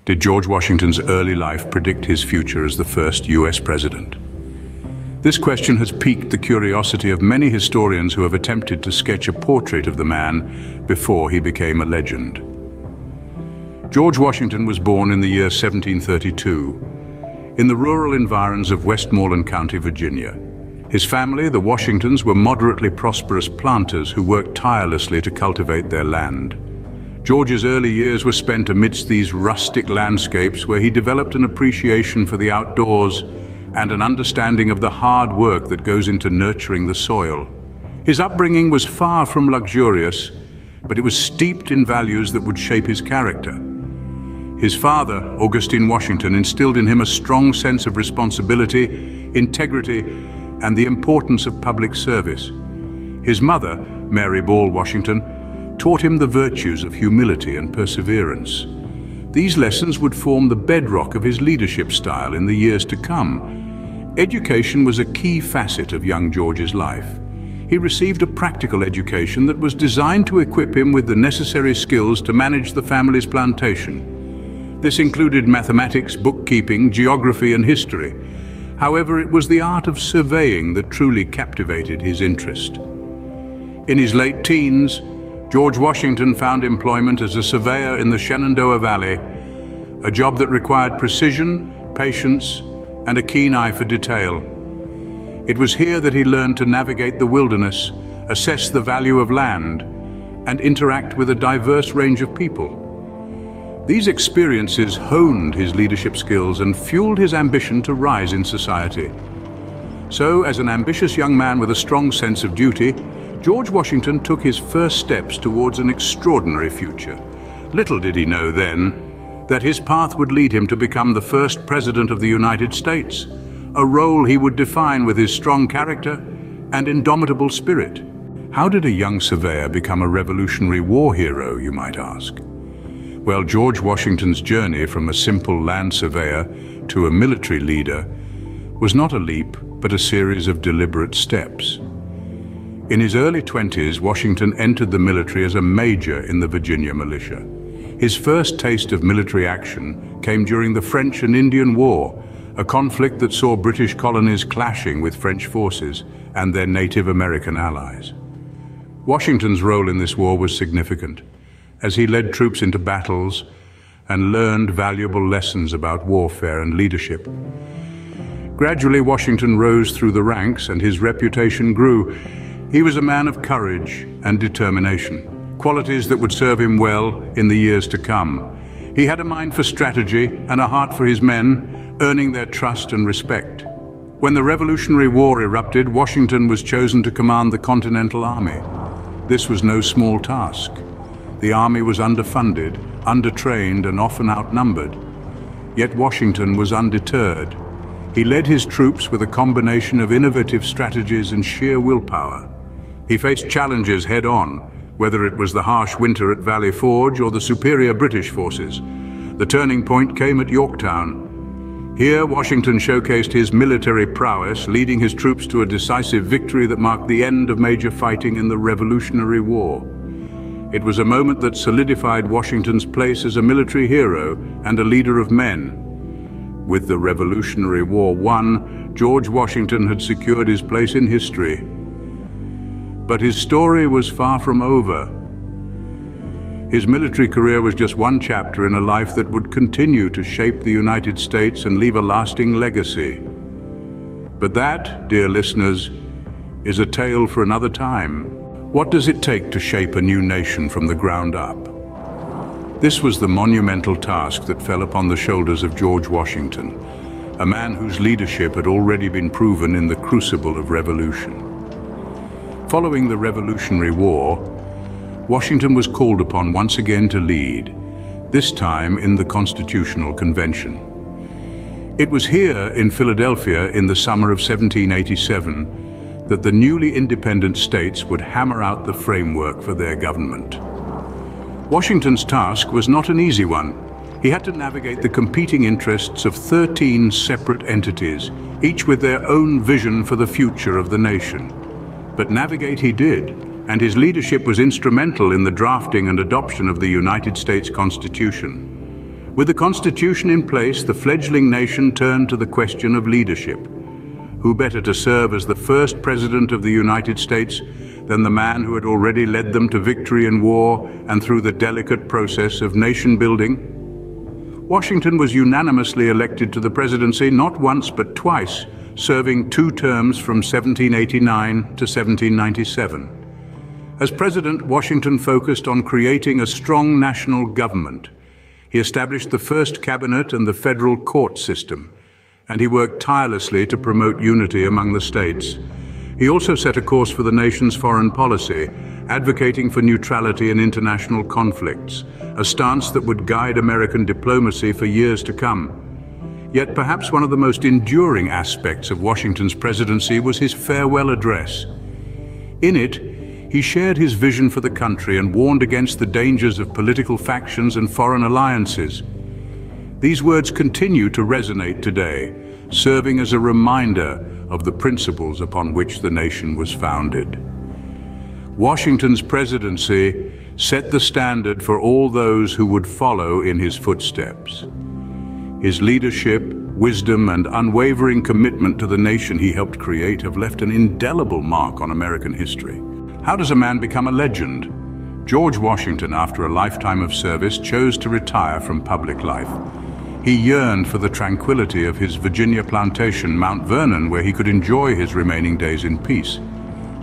Did George Washington's early life predict his future as the first US president? This question has piqued the curiosity of many historians who have attempted to sketch a portrait of the man before he became a legend. George Washington was born in the year 1732 in the rural environs of Westmoreland County, Virginia. His family, the Washingtons, were moderately prosperous planters who worked tirelessly to cultivate their land. George's early years were spent amidst these rustic landscapes where he developed an appreciation for the outdoors and an understanding of the hard work that goes into nurturing the soil. His upbringing was far from luxurious, but it was steeped in values that would shape his character. His father, Augustine Washington, instilled in him a strong sense of responsibility, integrity, and the importance of public service. His mother, Mary Ball Washington, taught him the virtues of humility and perseverance. These lessons would form the bedrock of his leadership style in the years to come. Education was a key facet of young George's life. He received a practical education that was designed to equip him with the necessary skills to manage the family's plantation. This included mathematics, bookkeeping, geography, and history. However, it was the art of surveying that truly captivated his interest. In his late teens, George Washington found employment as a surveyor in the Shenandoah Valley, a job that required precision, patience, and a keen eye for detail. It was here that he learned to navigate the wilderness, assess the value of land, and interact with a diverse range of people. These experiences honed his leadership skills and fueled his ambition to rise in society. So, as an ambitious young man with a strong sense of duty, George Washington took his first steps towards an extraordinary future. Little did he know then that his path would lead him to become the first president of the United States, a role he would define with his strong character and indomitable spirit. How did a young surveyor become a Revolutionary War hero, you might ask? Well, George Washington's journey from a simple land surveyor to a military leader was not a leap, but a series of deliberate steps. In his early 20s, Washington entered the military as a major in the Virginia militia. His first taste of military action came during the French and Indian War, a conflict that saw British colonies clashing with French forces and their Native American allies. Washington's role in this war was significant, as he led troops into battles and learned valuable lessons about warfare and leadership. Gradually, Washington rose through the ranks and his reputation grew. He was a man of courage and determination, qualities that would serve him well in the years to come. He had a mind for strategy and a heart for his men, earning their trust and respect. When the Revolutionary War erupted, Washington was chosen to command the Continental Army. This was no small task. The army was underfunded, undertrained, and often outnumbered. Yet Washington was undeterred. He led his troops with a combination of innovative strategies and sheer willpower. He faced challenges head-on, whether it was the harsh winter at Valley Forge or the superior British forces. The turning point came at Yorktown. Here, Washington showcased his military prowess, leading his troops to a decisive victory that marked the end of major fighting in the Revolutionary War. It was a moment that solidified Washington's place as a military hero and a leader of men. With the Revolutionary War won, George Washington had secured his place in history. But his story was far from over. His military career was just one chapter in a life that would continue to shape the United States and leave a lasting legacy. But that, dear listeners, is a tale for another time. What does it take to shape a new nation from the ground up? This was the monumental task that fell upon the shoulders of George Washington, a man whose leadership had already been proven in the crucible of revolution. Following the Revolutionary War, Washington was called upon once again to lead, this time in the Constitutional Convention. It was here in Philadelphia in the summer of 1787 that the newly independent states would hammer out the framework for their government. Washington's task was not an easy one. He had to navigate the competing interests of 13 separate entities, each with their own vision for the future of the nation. But navigate he did, and his leadership was instrumental in the drafting and adoption of the United States Constitution. With the Constitution in place, the fledgling nation turned to the question of leadership. Who better to serve as the first President of the United States than the man who had already led them to victory in war and through the delicate process of nation building? Washington was unanimously elected to the presidency not once but twice, serving 2 terms from 1789 to 1797. As president, Washington focused on creating a strong national government. He established the first cabinet and the federal court system, and he worked tirelessly to promote unity among the states. He also set a course for the nation's foreign policy, advocating for neutrality in international conflicts, a stance that would guide American diplomacy for years to come. Yet perhaps one of the most enduring aspects of Washington's presidency was his farewell address. In it, he shared his vision for the country and warned against the dangers of political factions and foreign alliances. These words continue to resonate today, serving as a reminder of the principles upon which the nation was founded. Washington's presidency set the standard for all those who would follow in his footsteps. His leadership, wisdom, and unwavering commitment to the nation he helped create have left an indelible mark on American history. How does a man become a legend? George Washington, after a lifetime of service, chose to retire from public life. He yearned for the tranquility of his Virginia plantation, Mount Vernon, where he could enjoy his remaining days in peace.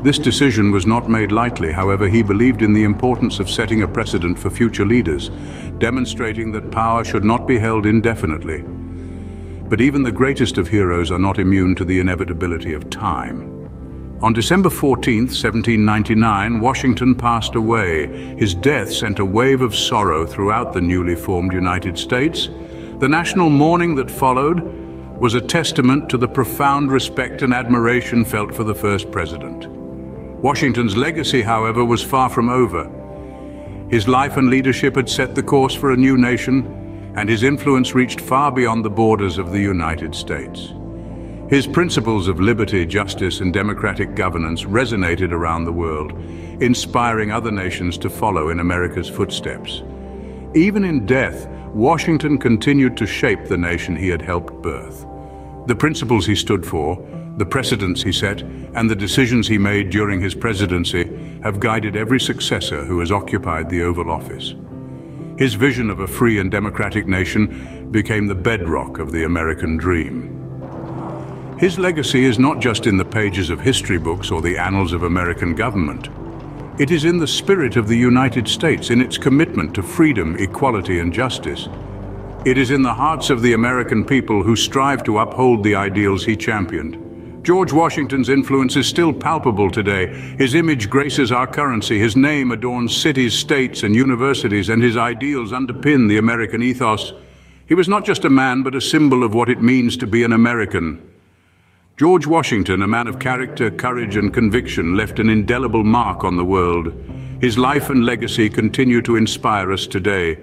This decision was not made lightly. However, he believed in the importance of setting a precedent for future leaders, demonstrating that power should not be held indefinitely. But even the greatest of heroes are not immune to the inevitability of time. On December 14, 1799, Washington passed away. His death sent a wave of sorrow throughout the newly formed United States. The national mourning that followed was a testament to the profound respect and admiration felt for the first president. Washington's legacy, however, was far from over. His life and leadership had set the course for a new nation, and his influence reached far beyond the borders of the United States. His principles of liberty, justice, and democratic governance resonated around the world, inspiring other nations to follow in America's footsteps. Even in death, Washington continued to shape the nation he had helped birth. The principles he stood for, the precedents he set, and the decisions he made during his presidency have guided every successor who has occupied the Oval Office. His vision of a free and democratic nation became the bedrock of the American dream. His legacy is not just in the pages of history books or the annals of American government. It is in the spirit of the United States, in its commitment to freedom, equality, and justice. It is in the hearts of the American people who strive to uphold the ideals he championed. George Washington's influence is still palpable today. His image graces our currency, his name adorns cities, states, and universities, and his ideals underpin the American ethos. He was not just a man, but a symbol of what it means to be an American. George Washington, a man of character, courage, and conviction, left an indelible mark on the world. His life and legacy continue to inspire us today.